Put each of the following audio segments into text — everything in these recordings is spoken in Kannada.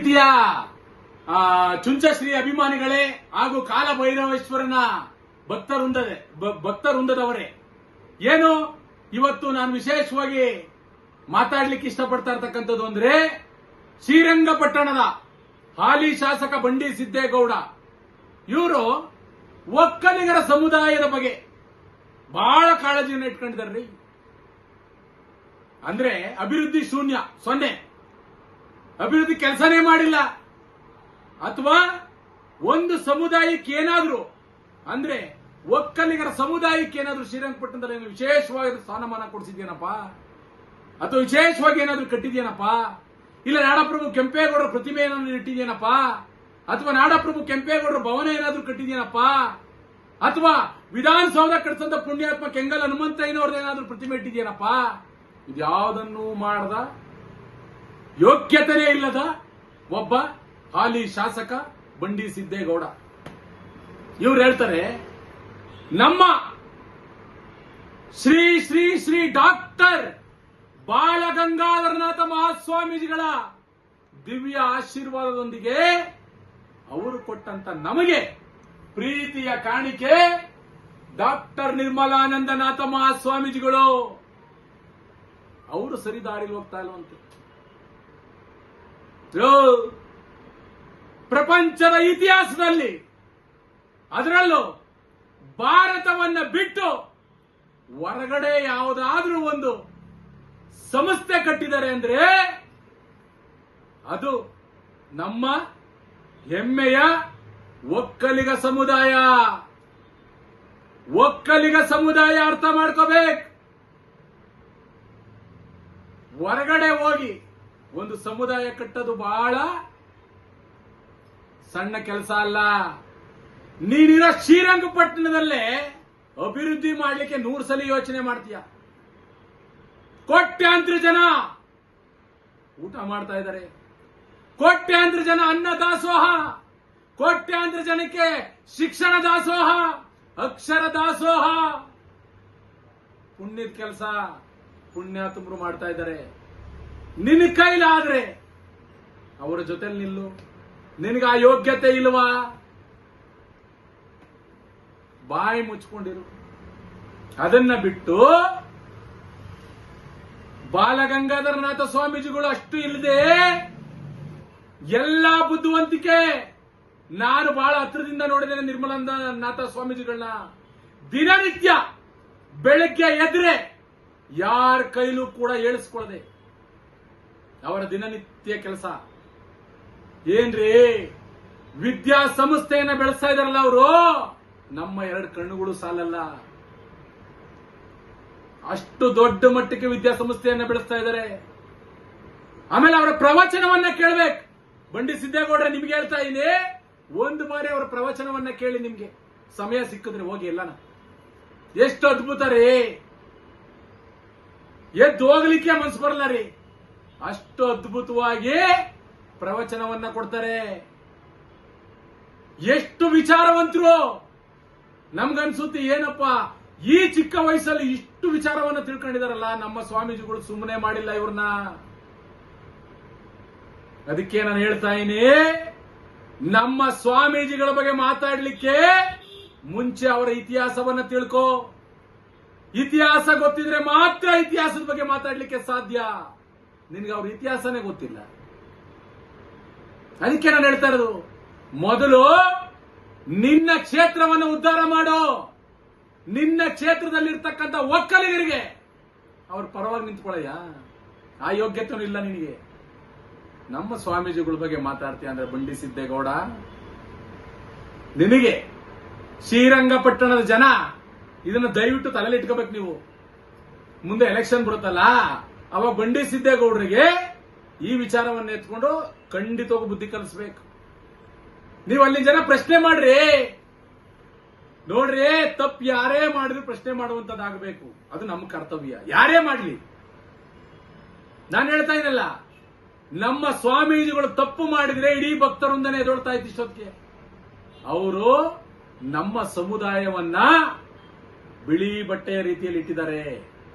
ಪ್ರೀತಿಯ ಚುಂಚಶ್ರೀ ಅಭಿಮಾನಿಗಳೇ ಹಾಗೂ ಕಾಲಭೈರವೇಶ್ವರನ ಭಕ್ತವೃಂದದವರೇ, ಏನು ಇವತ್ತು ನಾನು ವಿಶೇಷವಾಗಿ ಮಾತಾಡ್ಲಿಕ್ಕೆ ಇಷ್ಟಪಡ್ತಾ ಇರ್ತಕ್ಕಂಥದ್ದು ಅಂದ್ರೆ ಶ್ರೀರಂಗಪಟ್ಟಣದ ಹಾಲಿ ಶಾಸಕ ಬಂಡಿ ಸಿದ್ದೇಗೌಡ ಇವರು ಒಕ್ಕಲಿಗರ ಸಮುದಾಯದ ಬಗ್ಗೆ ಬಹಳ ಕಾಳಜಿಯನ್ನು ಇಟ್ಕೊಂಡಿದ್ದಾರ್ರಿ. ಅಂದ್ರೆ ಅಭಿವೃದ್ಧಿ ಶೂನ್ಯ, 0 ಅಭಿವೃದ್ಧಿ ಕೆಲಸನೇ ಮಾಡಿಲ್ಲ. ಅಥವಾ ಒಂದು ಸಮುದಾಯಕ್ಕೆ ಏನಾದ್ರು ಅಂದ್ರೆ ಒಕ್ಕಲಿಗರ ಸಮುದಾಯಕ್ಕೆ ಏನಾದ್ರು ಶ್ರೀರಂಗಪಟ್ಟಣದಲ್ಲಿ ವಿಶೇಷವಾಗಿ ಸ್ಥಾನಮಾನ ಕೊಡಿಸಿದ್ಯೇನಪ್ಪ, ಅಥವಾ ವಿಶೇಷವಾಗಿ ಏನಾದ್ರು ಕಟ್ಟಿದ್ಯೇನಪ್ಪ, ಇಲ್ಲ ನಾಡಪ್ರಭು ಕೆಂಪೇಗೌಡರ ಪ್ರತಿಮೆ ಏನಾದ್ರು ಇಟ್ಟಿದ್ಯೇನಪ್ಪ, ಅಥವಾ ನಾಡಪ್ರಭು ಕೆಂಪೇಗೌಡರ ಭವನ ಏನಾದ್ರು ಕಟ್ಟಿದ್ಯೇನಪ್ಪ, ಅಥವಾ ವಿಧಾನಸೌಧ ಕಟ್ಟಿಸಂತ ಪುಣ್ಯಾತ್ಮ ಕೆಂಗಲ್ ಹನುಮಂತಯ್ಯನವ್ರದ್ದು ಏನಾದ್ರು ಪ್ರತಿಮೆ ಇಟ್ಟಿದ್ಯೇನಪ್ಪ, ಇದ್ಯಾವುದನ್ನೂ ಮಾಡದ ಯೋಗ್ಯತೆನೇ ಇಲ್ಲದ ಒಬ್ಬ ಹಾಲಿ ಶಾಸಕ ಬಂಡಿ ಸಿದ್ದೇಗೌಡ ಇವ್ರು ಹೇಳ್ತಾರೆ, ನಮ್ಮ ಶ್ರೀ ಶ್ರೀ ಶ್ರೀ ಡಾಕ್ಟರ್ ಬಾಲಗಂಗಾಧರನಾಥ ಮಹಾಸ್ವಾಮೀಜಿಗಳ ದಿವ್ಯ ಆಶೀರ್ವಾದದೊಂದಿಗೆ ಅವರು ಕೊಟ್ಟಂತ ನಮಗೆ ಪ್ರೀತಿಯ ಕಾಣಿಕೆ ಡಾಕ್ಟರ್ ನಿರ್ಮಲಾನಂದನಾಥ ಮಹಾಸ್ವಾಮೀಜಿಗಳು. ಅವರು ಸರಿದಾರಿಲಿ ಹೋಗ್ತಾ ಇಲ್ವಂತೆ. ಪ್ರಪಂಚದ ಇತಿಹಾಸದಲ್ಲಿ ಅದರಲ್ಲೂ ಭಾರತವನ್ನ ಬಿಟ್ಟು ಹೊರಗಡೆ ಯಾವುದಾದ್ರೂ ಒಂದು ಸಂಸ್ಥೆ ಕಟ್ಟಿದ್ದಾರೆ ಅಂದ್ರೆ ಅದು ನಮ್ಮ ಹೆಮ್ಮೆಯ ಒಕ್ಕಲಿಗ ಸಮುದಾಯ. ಒಕ್ಕಲಿಗ ಸಮುದಾಯ ಅರ್ಥ ಮಾಡ್ಕೋಬೇಕು. ಹೊರಗಡೆ ಹೋಗಿ ಒಂದು ಸಮುದಾಯ ಕಟ್ಟೋದು ಬಹಳ ಸಣ್ಣ ಕೆಲಸ ಅಲ್ಲ. ನೀನಿರೋ ಶ್ರೀರಂಗಪಟ್ಟಣದಲ್ಲೇ ಅಭಿವೃದ್ಧಿ ಮಾಡಲಿಕ್ಕೆ 100 ಸಲ ಯೋಚನೆ ಮಾಡ್ತೀಯ. ಕೋಟ್ಯಾಂತರ ಜನ ಊಟ ಮಾಡ್ತಾ ಇದ್ದಾರೆ, ಕೋಟ್ಯಾಂತರ ಜನ ಅನ್ನ ದಾಸೋಹ, ಕೋಟ್ಯಾಂತರ ಜನಕ್ಕೆ ಶಿಕ್ಷಣ ದಾಸೋಹ, ಅಕ್ಷರ ದಾಸೋಹ, ಪುಣ್ಯದ ಕೆಲಸ ಪುಣ್ಯಾತ್ಮರು ಮಾಡ್ತಾ ಇದ್ದಾರೆ. ನಿನ್ನ ಕೈಲಾದ್ರೆ ಅವರ ಜೊತೆಲಿ ನಿಲ್ಲು. ನಿನಗೆ ಆ ಯೋಗ್ಯತೆ ಇಲ್ವಾ? ಬಾಯಿ ಮುಚ್ಕೊಂಡಿರು. ಅದನ್ನ ಬಿಟ್ಟು ಬಾಲಗಂಗಾಧರನಾಥ ಸ್ವಾಮೀಜಿಗಳು ಅಷ್ಟು ಇಲ್ಲದೆ ಎಲ್ಲಾ ಬುದ್ಧಿವಂತಿಕೆ. ನಾನು ಬಹಳ ಹತ್ರದಿಂದ ನೋಡಿದ್ದೇನೆ ನಿರ್ಮಲಾನಂದನಾಥ ಸ್ವಾಮೀಜಿಗಳನ್ನ. ದಿನನಿತ್ಯ ಬೆಳಗ್ಗೆ ಎದ್ರೆ ಯಾರ ಕೈಲೂ ಕೂಡ ಏಳಿಸ್ಕೊಳ್ಳದೆ ಅವರ ದಿನನಿತ್ಯ ಕೆಲಸ ಏನ್ರಿ, ವಿದ್ಯಾ ಸಂಸ್ಥೆಯನ್ನ ಬೆಳೆಸ್ತಾ ಇದಾರಲ್ಲ ಅವರು. ನಮ್ಮ 2 ಕಣ್ಣುಗಳು ಸಾಲಲ್ಲ, ಅಷ್ಟು ದೊಡ್ಡ ಮಟ್ಟಕ್ಕೆ ವಿದ್ಯಾಸಂಸ್ಥೆಯನ್ನ ಬೆಳೆಸ್ತಾ ಇದ್ದಾರೆ. ಆಮೇಲೆ ಅವರ ಪ್ರವಚನವನ್ನ ಕೇಳಬೇಕು. ಬಂಡಿ ಸಿದ್ದೇಗೌಡ್ರೆ ನಿಮ್ಗೆ ಹೇಳ್ತಾ ಇದ್ದೀನಿ, ಒಂದು ಬಾರಿ ಅವರ ಪ್ರವಚನವನ್ನ ಕೇಳಿ. ನಿಮ್ಗೆ ಸಮಯ ಸಿಕ್ಕಿದ್ರೆ ಹೋಗಿ ಎಲ್ಲಾನ. ಎಷ್ಟು ಅದ್ಭುತ ರೀ, ಎದ್ದು ಹೋಗ್ಲಿಕ್ಕೆ ಮನ್ಸು ಬರಲ್ಲ ರೀ. ಅಷ್ಟು ಅದ್ಭುತವಾಗಿ ಪ್ರವಚನವನ್ನ ಕೊಡ್ತಾರೆ. ಎಷ್ಟು ವಿಚಾರವಂತರು. ನಮ್ಗನ್ಸುತ್ತೆ ಏನಪ್ಪ ಈ ಚಿಕ್ಕ ವಯಸ್ಸಲ್ಲಿ ಇಷ್ಟು ವಿಚಾರವನ್ನ ತಿಳ್ಕೊಂಡಿದಾರಲ್ಲ ನಮ್ಮ ಸ್ವಾಮೀಜಿಗಳು. ಸುಮ್ಮನೆ ಮಾಡಿಲ್ಲ ಇವ್ರನ್ನ. ಅದಕ್ಕೆ ನಾನು ಹೇಳ್ತಾ ಇದ್ದೀನಿ, ನಮ್ಮ ಸ್ವಾಮೀಜಿಗಳ ಬಗ್ಗೆ ಮಾತಾಡ್ಲಿಕ್ಕೆ ಮುಂಚೆ ಅವರ ಇತಿಹಾಸವನ್ನ ತಿಳ್ಕೋ. ಇತಿಹಾಸ ಗೊತ್ತಿದ್ರೆ ಮಾತ್ರ ಇತಿಹಾಸದ ಬಗ್ಗೆ ಮಾತಾಡ್ಲಿಕ್ಕೆ ಸಾಧ್ಯ. ನಿನ್ಗೆ ಅವ್ರ ಇತಿಹಾಸನೇ ಗೊತ್ತಿಲ್ಲ. ಅದಕ್ಕೆ ನಾನು ಹೇಳ್ತಾ ಇರೋದು, ಮೊದಲು ನಿನ್ನ ಕ್ಷೇತ್ರವನ್ನು ಉದ್ಧಾರ ಮಾಡೋ. ನಿನ್ನ ಕ್ಷೇತ್ರದಲ್ಲಿರ್ತಕ್ಕಂಥ ಒಕ್ಕಲಿಗರಿಗೆ ಅವ್ರ ಪರವಾಗಿ ನಿಂತ್ಕೊಳ್ಳಯ್ಯ. ಆ ಯೋಗ್ಯತೆನೂ ಇಲ್ಲ ನಿನಗೆ. ನಮ್ಮ ಸ್ವಾಮೀಜಿಗಳ ಬಗ್ಗೆ ಮಾತಾಡ್ತೀಯ ಅಂದ್ರೆ ಬಂಡಿ ಸಿದ್ದೇಗೌಡ, ನಿನಗೆ ಶ್ರೀರಂಗಪಟ್ಟಣದ ಜನ ಇದನ್ನ ದಯವಿಟ್ಟು ತಲೆಯಲ್ಲಿ ಇಟ್ಕೋಬೇಕು. ನೀವು ಮುಂದೆ ಎಲೆಕ್ಷನ್ ಬರುತ್ತಲ್ಲ, ಅವಾಗ ಬಂಡಿ ಸಿದ್ದೇಗೌಡರಿಗೆ ಈ ವಿಚಾರವನ್ನು ಎತ್ಕೊಂಡು ಖಂಡಿತವಾಗೂ ಬುದ್ಧಿ ಕಲಿಸ್ಬೇಕು. ನೀವು ಅಲ್ಲಿ ಜನ ಪ್ರಶ್ನೆ ಮಾಡ್ರಿ. ನೋಡ್ರಿ, ತಪ್ಪು ಯಾರೇ ಮಾಡಿದ್ರು ಪ್ರಶ್ನೆ ಮಾಡುವಂತದ್ದಾಗಬೇಕು. ಅದು ನಮ್ಮ ಕರ್ತವ್ಯ. ಯಾರೇ ಮಾಡ್ಲಿ, ನಾನು ಹೇಳ್ತಾ ಇದ್ದಲ್ಲ, ನಮ್ಮ ಸ್ವಾಮೀಜಿಗಳು ತಪ್ಪು ಮಾಡಿದ್ರೆ ಇಡೀ ಭಕ್ತರೊಂದನೆ ಎದೊಳ್ತಾ ಇತ್ತು ಇಷ್ಟೊತ್ತಿಗೆ. ಅವರು ನಮ್ಮ ಸಮುದಾಯವನ್ನ ಬಿಳಿ ಬಟ್ಟೆಯ ರೀತಿಯಲ್ಲಿ ಇಟ್ಟಿದ್ದಾರೆ.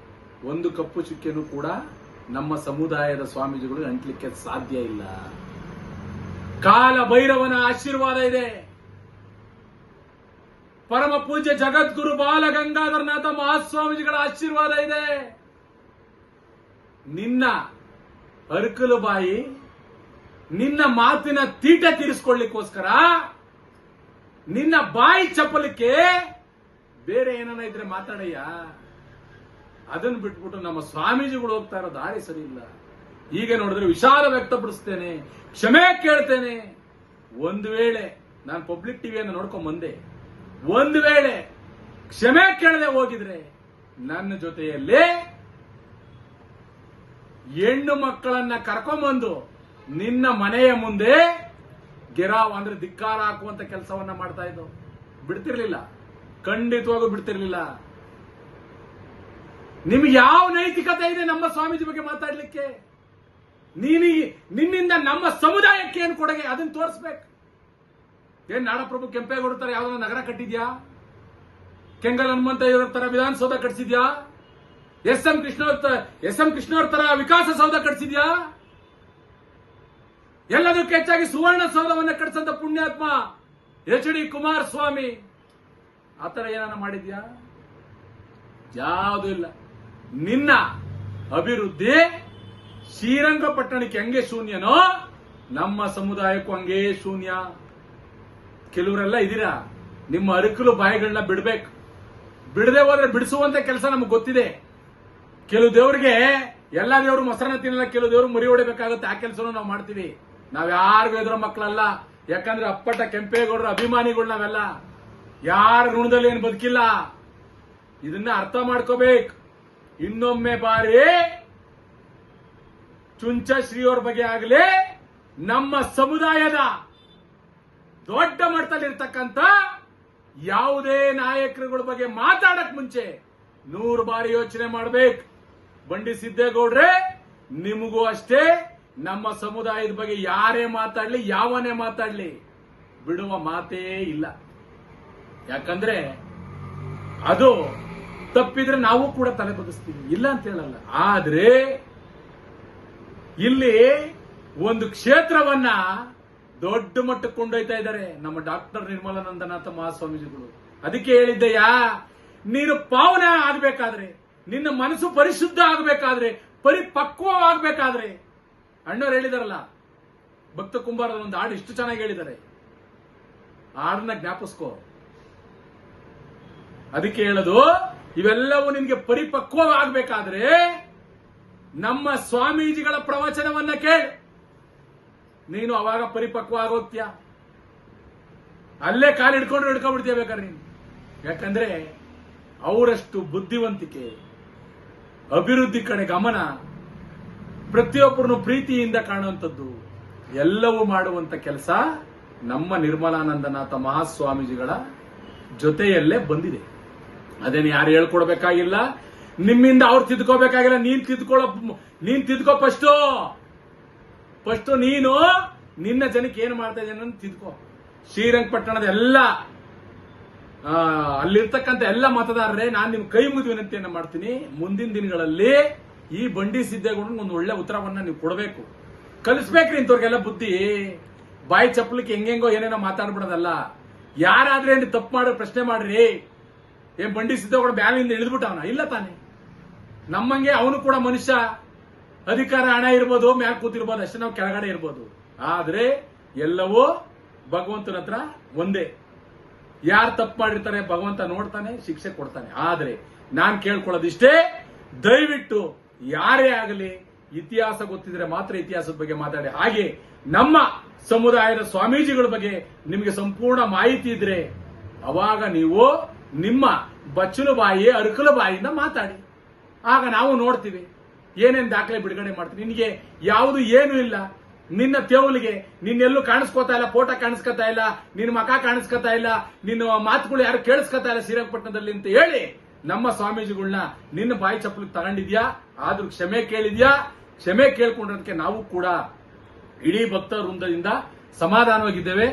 ಒಂದು ಕಪ್ಪು ಚುಕ್ಕೆನೂ ಕೂಡ ನಮ್ಮ ಸಮುದಾಯದ ಸ್ವಾಮೀಜಿಗಳು ಅಂಟ್ಲಿಕ್ಕೆ ಸಾಧ್ಯ ಇಲ್ಲ. ಕಾಲ ಭೈರವನ ಆಶೀರ್ವಾದ ಇದೆ. ಪರಮ ಪೂಜ್ಯ ಜಗದ್ಗುರು ಬಾಲ ಗಂಗಾಧರನಾಥ ಮಹಾಸ್ವಾಮೀಜಿಗಳ ಆಶೀರ್ವಾದ ಇದೆ. ನಿನ್ನ ಅರಕಲು ಬಾಯಿ, ನಿನ್ನ ಮಾತಿನ ತೀಟ ತೀರಿಸ್ಕೊಳ್ಳಿಕ್ಕೋಸ್ಕರ, ನಿನ್ನ ಬಾಯಿ ಚಪ್ಪಲಿಕ್ಕೆ ಬೇರೆ ಏನನ್ನ ಇದ್ರೆ ಮಾತಾಡಯ್ಯ. ಅದನ್ನು ಬಿಟ್ಬಿಟ್ಟು ನಮ್ಮ ಸ್ವಾಮೀಜಿಗಳು ಹೋಗ್ತಾ ಇರೋ ದಾರಿ ಸರಿ ಇಲ್ಲ. ಈಗ ನೋಡಿದ್ರೆ ವಿಷಾದ ವ್ಯಕ್ತಪಡಿಸ್ತೇನೆ, ಕ್ಷಮೆ ಕೇಳ್ತೇನೆ. ಒಂದು ವೇಳೆ ನಾನು ಪಬ್ಲಿಕ್ ಟಿವಿಯನ್ನು ನೋಡ್ಕೊಂಡ್ ಬಂದೆ, ಒಂದು ವೇಳೆ ಕ್ಷಮೆ ಕೇಳದೆ ಹೋಗಿದ್ರೆ ನನ್ನ ಜೊತೆಯಲ್ಲಿ ಹೆಣ್ಣು ಮಕ್ಕಳನ್ನ ಕರ್ಕೊಂಡ್ಬಂದು ನಿನ್ನ ಮನೆಯ ಮುಂದೆ ಗೆರಾವ್ ಅಂದ್ರೆ ಧಿಕ್ಕಾರ ಹಾಕುವಂತ ಕೆಲಸವನ್ನ ಮಾಡ್ತಾ ಇದ್ದು ಬಿಡ್ತಿರ್ಲಿಲ್ಲ, ಖಂಡಿತವಾಗೂ ಬಿಡ್ತಿರ್ಲಿಲ್ಲ. ನಿಮ್ಗೆ ಯಾವ ನೈತಿಕತೆ ಇದೆ ನಮ್ಮ ಸ್ವಾಮೀಜಿ ಬಗ್ಗೆ ಮಾತಾಡ್ಲಿಕ್ಕೆ? ನಿನ್ನಿಂದ ನಮ್ಮ ಸಮುದಾಯಕ್ಕೆ ಏನು ಕೊಡುಗೆ ಅದನ್ನ ತೋರಿಸ್ಬೇಕು. ಏನ್ ನಾಡಪ್ರಭು ಕೆಂಪೇಗೌಡ ತರ ಯಾವ್ದಾರ ನಗರ ಕಟ್ಟಿದ್ಯಾ? ಕೆಂಗಲ್ ಹನುಮಂತ ಇವರ ತರ ವಿಧಾನಸೌಧ ಕಟ್ಟಿಸಿದ್ಯಾ? ಎಸ್ ಎಂ ಕೃಷ್ಣವ್ರ ತರ ವಿಕಾಸ ಸೌಧ ಕಟ್ಟಿಸಿದ್ಯಾ? ಎಲ್ಲದಕ್ಕೆ ಹೆಚ್ಚಾಗಿ ಸುವರ್ಣ ಸೌಧವನ್ನ ಕಟ್ಟಿಸಂತ ಪುಣ್ಯಾತ್ಮ HD ಕುಮಾರಸ್ವಾಮಿ ಆತರ ಏನಾನ ಮಾಡಿದ್ಯಾ? ಯಾವುದೂ ಇಲ್ಲ. ನಿನ್ನ ಅಭಿವೃದ್ಧಿ ಶ್ರೀರಂಗಪಟ್ಟಣಕ್ಕೆ ಹಂಗೆ ಶೂನ್ಯನೋ ನಮ್ಮ ಸಮುದಾಯಕ್ಕೂ ಹಂಗೆ ಶೂನ್ಯ. ಕೆಲವರೆಲ್ಲ ಇದೀರಾ, ನಿಮ್ಮ ಅರಕಲು ಬಾಯಿಗಳನ್ನ ಬಿಡ್ಬೇಕು. ಬಿಡದೆ ಹೋದ್ರೆ ಬಿಡಿಸುವಂತ ಕೆಲಸ ನಮ್ಗೆ ಗೊತ್ತಿದೆ. ಕೆಲವು ದೇವ್ರಿಗೆ ಎಲ್ಲಾ ದೇವರು ಮೊಸರನ್ನ ತಿನ್ನಲ್ಲ, ಕೆಲವು ದೇವ್ರು ಮರಿ ಹೊಡಿಬೇಕಾಗುತ್ತೆ. ಆ ಕೆಲಸನೂ ನಾವು ಮಾಡ್ತೀವಿ. ನಾವ್ ಯಾರಿಗೂ ಎದುರ ಮಕ್ಕಳಲ್ಲ. ಯಾಕಂದ್ರೆ ಅಪ್ಪಟ ಕೆಂಪೇಗೌಡರ ಅಭಿಮಾನಿಗಳು ನಾವೆಲ್ಲ. ಯಾರ ಋಣದಲ್ಲಿ ಏನು ಬದುಕಿಲ್ಲ. ಇದನ್ನ ಅರ್ಥ ಮಾಡ್ಕೋಬೇಕು. ಇನ್ನೊಮ್ಮೆ ಬಾರಿ ಚುಂಚ ಶ್ರೀಯವ್ರ ಬಗ್ಗೆ ಆಗಲಿ, ನಮ್ಮ ಸಮುದಾಯದ ದೊಡ್ಡ ಮಟ್ಟದಲ್ಲಿರ್ತಕ್ಕಂಥ ಯಾವುದೇ ನಾಯಕರುಗಳ ಬಗ್ಗೆ ಮಾತಾಡಕ್ ಮುಂಚೆ 100 ಬಾರಿ ಯೋಚನೆ ಮಾಡಬೇಕು. ಬಂಡಿ ಸಿದ್ದೇಗೌಡ್ರೆ, ನಿಮಗೂ ಅಷ್ಟೇ. ನಮ್ಮ ಸಮುದಾಯದ ಬಗ್ಗೆ ಯಾರೇ ಮಾತಾಡ್ಲಿ, ಯಾವನೇ ಮಾತಾಡ್ಲಿ, ಬಿಡುವ ಮಾತೇ ಇಲ್ಲ. ಯಾಕಂದ್ರೆ ಅದು ತಪ್ಪಿದ್ರೆ ನಾವು ಕೂಡ ತಲೆ ಬಗ್ಗಿಸ್ತೀವಿ, ಇಲ್ಲ ಅಂತ ಹೇಳಲ್ಲ. ಆದ್ರೆ ಇಲ್ಲಿ ಒಂದು ಕ್ಷೇತ್ರವನ್ನ ದೊಡ್ಡ ಮಟ್ಟಕ್ಕೆ ಕೊಂಡೊಯ್ತಾ ಇದ್ದಾರೆ ನಮ್ಮ ಡಾಕ್ಟರ್ ನಿರ್ಮಲಾನಂದನಾಥ ಮಹಾಸ್ವಾಮೀಜಿಗಳು. ಅದಕ್ಕೆ ಹೇಳಿದ್ದಯ್ಯ, ನೀನು ಪಾವನ ಆಗ್ಬೇಕಾದ್ರೆ, ನಿನ್ನ ಮನಸ್ಸು ಪರಿಶುದ್ಧ ಆಗ್ಬೇಕಾದ್ರೆ, ಪರಿಪಕ್ವವಾಗಬೇಕಾದ್ರೆ, ಅಣ್ಣವ್ರು ಹೇಳಿದಾರಲ್ಲ, ಭಕ್ತ ಕುಂಬಾರದ ಒಂದು ಹಾಡು ಇಷ್ಟು ಚೆನ್ನಾಗಿ ಹೇಳಿದ್ದಾರೆ. ಹಾಡನ್ನ ಜ್ಞಾಪಿಸ್ಕೋ. ಅದಕ್ಕೆ ಹೇಳೋದು, ಇವೆಲ್ಲವೂ ನಿನ್ಗೆ ಪರಿಪಕ್ವವಾಗಬೇಕಾದ್ರೆ ನಮ್ಮ ಸ್ವಾಮೀಜಿಗಳ ಪ್ರವಚನವನ್ನ ಕೇಳು. ನೀನು ಅವಾಗ ಪರಿಪಕ್ವ ಆಗೋಗ್ತೀಯ. ಅಲ್ಲೇ ಕಾಲು ಹಿಡ್ಕೊಂಡ್ಬಿಡ್ತೀಯ ಬೇಕಾದ್ರೆ ನೀನು. ಯಾಕಂದ್ರೆ ಅವರಷ್ಟು ಬುದ್ಧಿವಂತಿಕೆ, ಅಭಿವೃದ್ಧಿ ಕಡೆ ಗಮನ, ಪ್ರತಿಯೊಬ್ಬರನ್ನು ಪ್ರೀತಿಯಿಂದ ಕಾಣುವಂಥದ್ದು, ಎಲ್ಲವೂ ಮಾಡುವಂತ ಕೆಲಸ ನಮ್ಮ ನಿರ್ಮಲಾನಂದನಾಥ ಮಹಾಸ್ವಾಮೀಜಿಗಳ ಜೊತೆಯಲ್ಲೇ ಬಂದಿದೆ. ಅದೇನು ಯಾರು ಹೇಳ್ಕೊಡ್ಬೇಕಾಗಿಲ್ಲ, ನಿಮ್ಮಿಂದ ಅವ್ರು ತಿದ್ಕೋಬೇಕಾಗಿಲ್ಲ. ನೀನ್ ತಿದ್ಕೋ ಫಸ್ಟ್ ನೀನು ನಿನ್ನ ಜನಕ್ಕೆ ಏನು ಮಾಡ್ತಾ ಇದ್ದೇನೆ ಅಂತ ತಿದ್ಕೋ. ಶ್ರೀರಂಗಪಟ್ಟಣದ ಎಲ್ಲ ಅಲ್ಲಿರ್ತಕ್ಕಂಥ ಎಲ್ಲ ಮತದಾರರೇ, ನಾನು ನಿಮ್ ಕೈ ಮುಗಿದು ವಿನಂತಿಯನ್ನ ಮಾಡ್ತೀನಿ. ಮುಂದಿನ ದಿನಗಳಲ್ಲಿ ಈ ಬಂಡಿ ಸಿದ್ದೇಗೌಡ ಒಂದು ಒಳ್ಳೆ ಉತ್ತರವನ್ನ ನೀವು ಕೊಡಬೇಕು, ಕಲಿಸ್ಬೇಕ್ರಿ ಇಂಥವ್ರಿಗೆಲ್ಲ ಬುದ್ಧಿ. ಬಾಯಿ ಚಪ್ಪಲಿಕ್ಕೆ ಹೆಂಗೆಂಗೋ ಏನೇನೋ ಮಾತಾಡ್ಬಿಡೋದಲ್ಲ. ಯಾರಾದ್ರೆ ತಪ್ಪು ಮಾಡೋ ಪ್ರಶ್ನೆ ಮಾಡ್ರಿ. ಏನ್ ಬಂಡಿ ಸಿದ್ದೇಗೌಡ ಬ್ಯಾಲಿಂದ ಇಳಿದ್ಬಿಟ್ಟವನ? ಇಲ್ಲ ತಾನೆ. ನಮ್ಮಂಗೆ ಅವನು ಕೂಡ ಮನುಷ್ಯ. ಅಧಿಕಾರ, ಹಣ ಇರ್ಬೋದು, ಮ್ಯಾಲ್ ಕೂತಿರ್ಬೋದು, ಅಷ್ಟೇ ನಾವು ಕೆಳಗಡೆ ಇರ್ಬೋದು. ಆದ್ರೆ ಎಲ್ಲವೂ ಭಗವಂತನ ಹತ್ರ ಒಂದೇ. ಯಾರು ತಪ್ಪು ಮಾಡಿರ್ತಾರೆ ಭಗವಂತ ನೋಡ್ತಾನೆ, ಶಿಕ್ಷೆ ಕೊಡ್ತಾನೆ. ಆದ್ರೆ ನಾನ್ ಕೇಳ್ಕೊಳ್ಳೋದಿಷ್ಟೇ, ದಯವಿಟ್ಟು ಯಾರೇ ಆಗಲಿ ಇತಿಹಾಸ ಗೊತ್ತಿದ್ರೆ ಮಾತ್ರ ಇತಿಹಾಸದ ಬಗ್ಗೆ ಮಾತಾಡಿ. ಹಾಗೆ ನಮ್ಮ ಸಮುದಾಯದ ಸ್ವಾಮೀಜಿಗಳ ಬಗ್ಗೆ ನಿಮಗೆ ಸಂಪೂರ್ಣ ಮಾಹಿತಿ ಇದ್ರೆ ಅವಾಗ ನೀವು ನಿಮ್ಮ ಬಚ್ಚಲು ಬಾಯಿ, ಅರಕಲು ಬಾಯಿಯಿಂದ ಮಾತಾಡಿ. ಆಗ ನಾವು ನೋಡ್ತೀವಿ ಏನೇನ್ ದಾಖಲೆ ಬಿಡುಗಡೆ ಮಾಡ್ತೀವಿ. ನಿನಗೆ ಯಾವುದು ಏನು ಇಲ್ಲ, ನಿನ್ನ ತೇವಲಿಗೆ ನಿನ್ನೆಲ್ಲೂ ಕಾಣಿಸ್ಕೋತಾ ಇಲ್ಲ, ಫೋಟೋ ಕಾಣಿಸ್ಕೊತಾ ಇಲ್ಲ, ನಿನ್ನ ಮಕ ಕಾಣಿಸ್ಕೊತಾ ಇಲ್ಲ, ನಿನ್ನ ಮಾತುಗಳು ಯಾರು ಕೇಳಿಸ್ಕೊತಾ ಇಲ್ಲ ಶ್ರೀರಂಗಪಟ್ಟಣದಲ್ಲಿ ಅಂತ ಹೇಳಿ ನಮ್ಮ ಸ್ವಾಮೀಜಿಗಳನ್ನ ನಿನ್ನ ಬಾಯಿ ಚಪ್ಪಲಿಗೆ ತಗೊಂಡಿದ್ಯಾ. ಆದ್ರೂ ಕ್ಷಮೆ ಕೇಳಿದ್ಯಾ. ಕ್ಷಮೆ ಕೇಳ್ಕೊಂಡಿರೋದಕ್ಕೆ ನಾವು ಕೂಡ ಇಡೀ ಭಕ್ತ ವೃಂದದಿಂದ ಸಮಾಧಾನವಾಗಿದ್ದೇವೆ.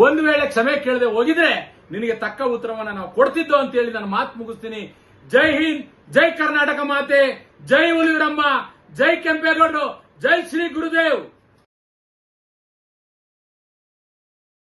ಒಂದು ವೇಳೆ ಕ್ಷಮೆ ಕೇಳದೆ ಹೋಗಿದ್ರೆ ನಿನಗೆ ತಕ್ಕ ಉತ್ತರವನ್ನ ನಾವು ಕೊಡ್ತಿದ್ದೋ ಅಂತ ಹೇಳಿ ನಾನು ಮಾತು ಮುಗಿಸ್ತೀನಿ. ಜೈ ಹಿಂದ್, ಜೈ ಕರ್ನಾಟಕ ಮಾತೆ, ಜೈ ಹುಲಿವೀರಮ್ಮ, ಜೈ ಕೆಂಪೇಗೌಡರು, ಜೈ ಶ್ರೀ ಗುರುದೇವ್.